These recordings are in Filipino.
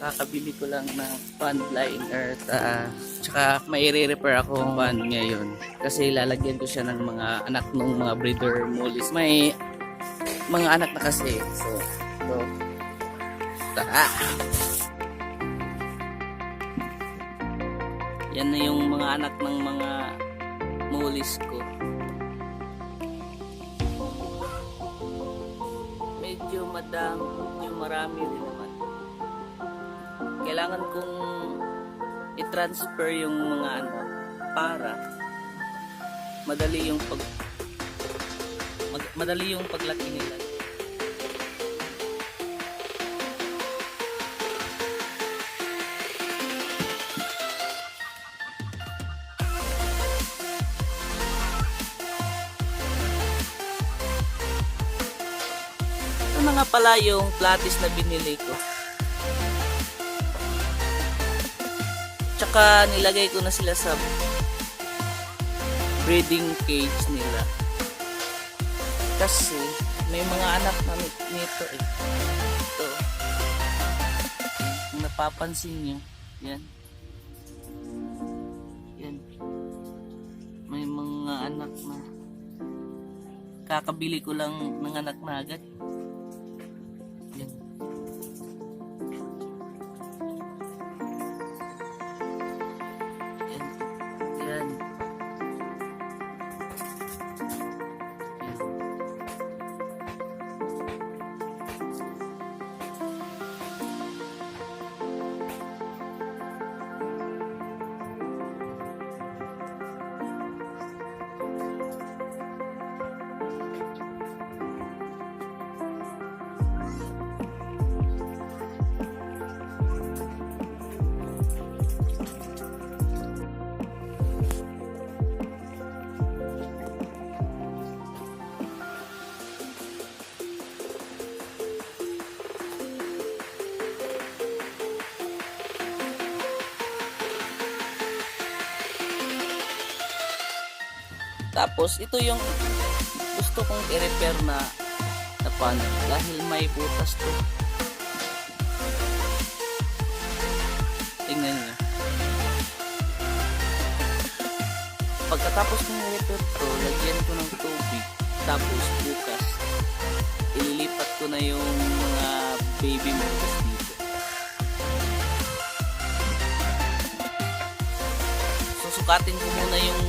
kakabili ko lang ng pond liner. Tsaka may i-repair akong pond ngayon. Kasi lalagyan ko siya ng mga anak ng mga breeder mollies. May mga anak na kasi. So tara! Yan na yung mga anak ng mga mollies ko. Medyo marami rin naman. Kailangan kong i-transfer yung mga anak para madali yung paglaki nila. Ito na nga pala yung Platties na binili ko. Tsaka nilagay ko na sila sa breeding cage nila. Kasi may mga anak na nito eh. Ito. Kung napapansin nyo. Yan. Yan. May mga anak na. Kakabili ko lang ng anak na agad. Yan. Yan. Yan. Tapos ito yung gusto kong i-repair na pond dahil may butas to. Tingnan nyo. Pagkatapos kong i-repair to, lagyan ko ng tubig. Tapos bukas ililipat ko na yung mga baby mollies dito. Susukatin ko muna yung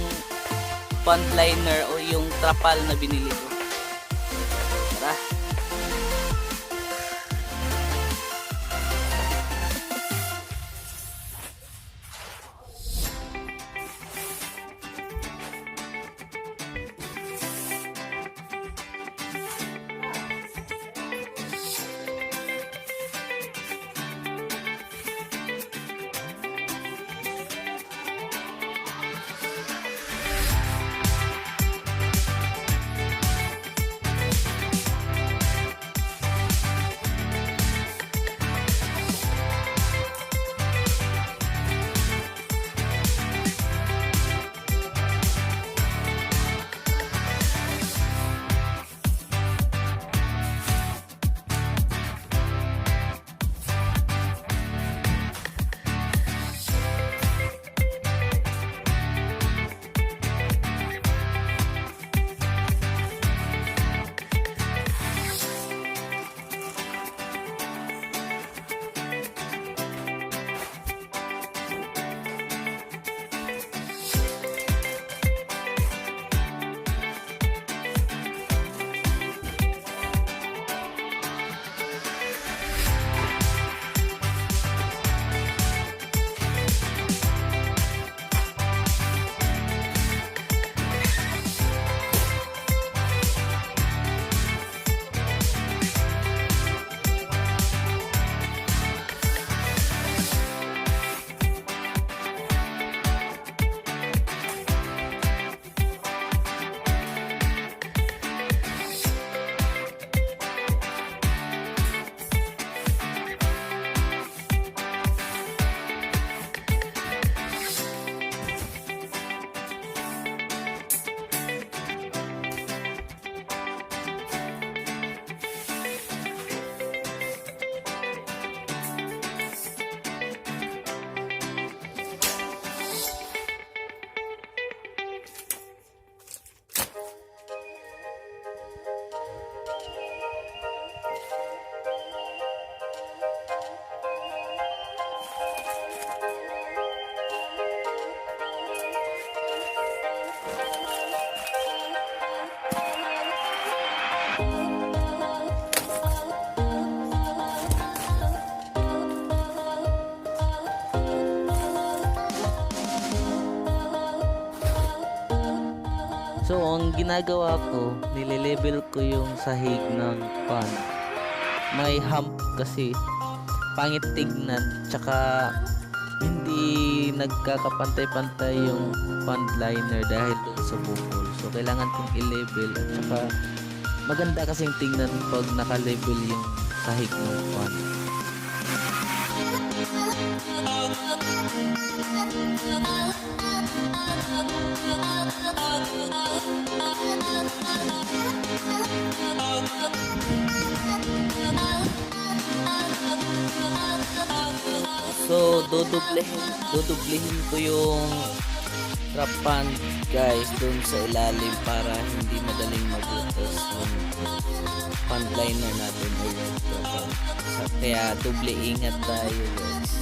pond liner o yung trapal na binili ko. Tara. So, ang ginagawa ko, nilelevel ko yung sahig ng pond. May hump kasi, pangit tignan, tsaka hindi nagkakapantay-pantay yung pond liner dahil dun sa bukol. So, kailangan kong i-level at tsaka maganda kasing tingnan pag naka-level yung sahig ng pond. So, dudublehin ko yung trap pan guys dun sa ilalim para hindi madaling mabutas yung pond liner natin o yung trap pan. So, kaya doble ingat tayo guys.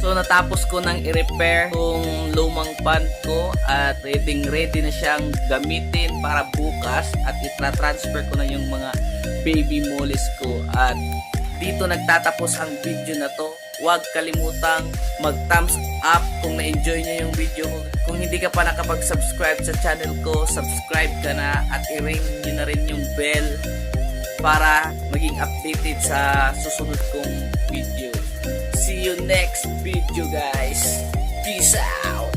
So natapos ko nang i-repair kung lumang pan ko at ready na siyang gamitin para bukas at itra-transfer ko na yung mga baby mollies ko. At dito nagtatapos ang video na to. Huwag kalimutang mag-thumbs up kung na-enjoy nyo yung video ko. Kung hindi ka pa nakapag-subscribe sa channel ko, subscribe ka na at i-ring nyo na rin yung bell para maging updated sa susunod kong video. See you next video guys. Peace out.